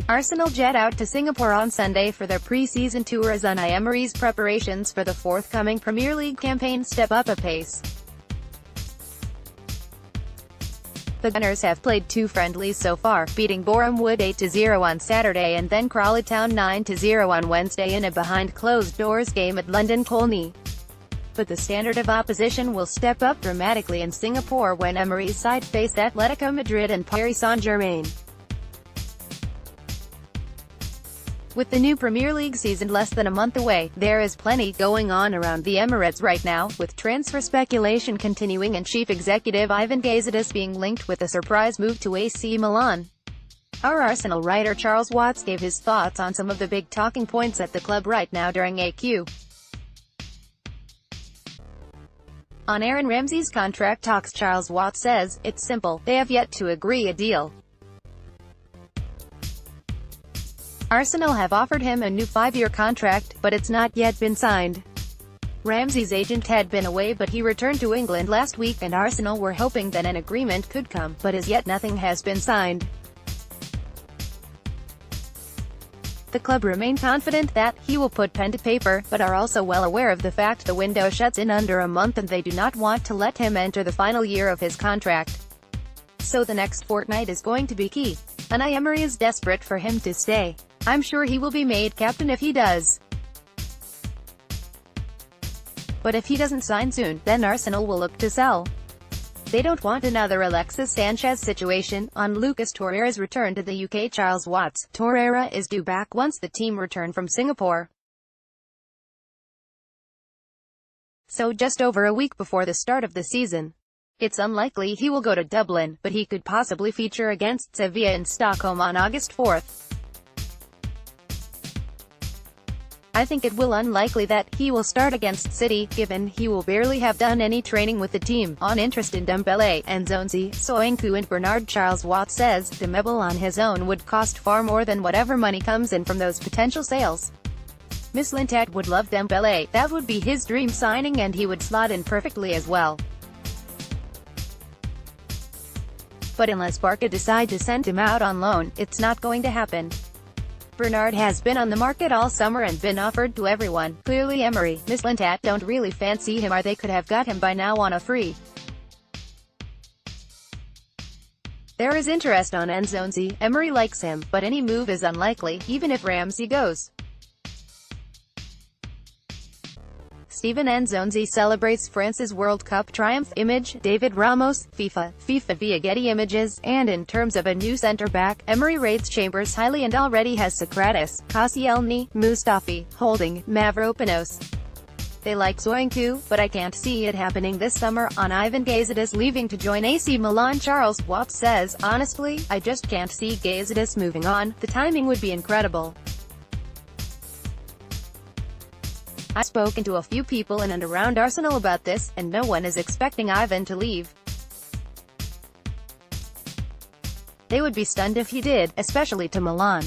Arsenal jet out to Singapore on Sunday for their pre-season tour as Unai Emery's preparations for the forthcoming Premier League campaign step up a pace. The Gunners have played 2 friendlies so far, beating Boreham Wood 8-0 on Saturday and then Crawley Town 9-0 on Wednesday in a behind-closed-doors game at London Colney. But the standard of opposition will step up dramatically in Singapore when Emery's side face Atletico Madrid and Paris Saint-Germain. With the new Premier League season less than a month away, there is plenty going on around the Emirates right now, with transfer speculation continuing and chief executive Ivan Gazidis being linked with a surprise move to AC Milan. Our Arsenal writer Charles Watts gave his thoughts on some of the big talking points at the club right now during AQ. On Aaron Ramsey's contract talks, Charles Watts says, "It's simple, they have yet to agree a deal. Arsenal have offered him a new 5-year contract, but it's not yet been signed." Ramsey's agent had been away but he returned to England last week and Arsenal were hoping that an agreement could come, but as yet nothing has been signed. The club remain confident that he will put pen to paper, but are also well aware of the fact the window shuts in under a month and they do not want to let him enter the final year of his contract. So the next fortnight is going to be key. Unai Emery is desperate for him to stay. I'm sure he will be made captain if he does. But if he doesn't sign soon, then Arsenal will look to sell. They don't want another Alexis Sanchez situation. On Lucas Torreira's return to the UK, Charles Watts, Torreira is due back once the team return from Singapore. So just over a week before the start of the season. It's unlikely he will go to Dublin, but he could possibly feature against Sevilla in Stockholm on August 4th. I think it will unlikely that he will start against City, given he will barely have done any training with the team. On interest in Dembele, Nzonzi, Soyuncu and Bernard, Charles Watts says, Dembele on his own would cost far more than whatever money comes in from those potential sales. Mislintat would love Dembele, that would be his dream signing and he would slot in perfectly as well. But unless Barca decide to send him out on loan, it's not going to happen. Bernard has been on the market all summer and been offered to everyone. Clearly Emery, Mislintat don't really fancy him or they could have got him by now on a free. There is interest on Nzonzi. Emery likes him, but any move is unlikely, even if Ramsey goes. Steven Nzonzi celebrates France's World Cup triumph. Image, David Ramos, FIFA via Getty Images. And in terms of a new centre-back, Emery rates Chambers highly and already has Socrates, Koscielny, Mustafi, Holding, Mavropanos. They like Soyuncu, but I can't see it happening this summer. On Ivan Gazidis leaving to join AC Milan, Charles Watts says, "Honestly, I just can't see Gazidis moving on. The timing would be incredible. I've spoken to a few people in and around Arsenal about this, and no one is expecting Ivan to leave. They would be stunned if he did, especially to Milan.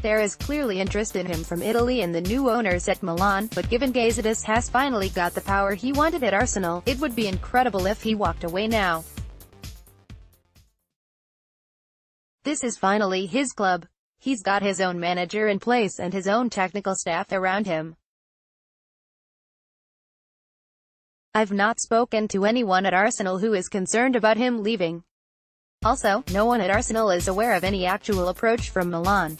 There is clearly interest in him from Italy and the new owners at Milan, but given Gazidis has finally got the power he wanted at Arsenal, it would be incredible if he walked away now. This is finally his club. He's got his own manager in place and his own technical staff around him. I've not spoken to anyone at Arsenal who is concerned about him leaving. Also, no one at Arsenal is aware of any actual approach from Milan.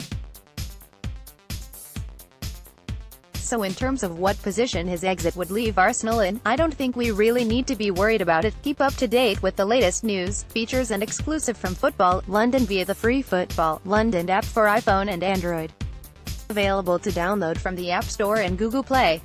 So in terms of what position his exit would leave Arsenal in, I don't think we really need to be worried about it. Keep up to date with the latest news, features and exclusive from Football London via the free Football London app for iPhone and Android. Available to download from the App Store and Google Play.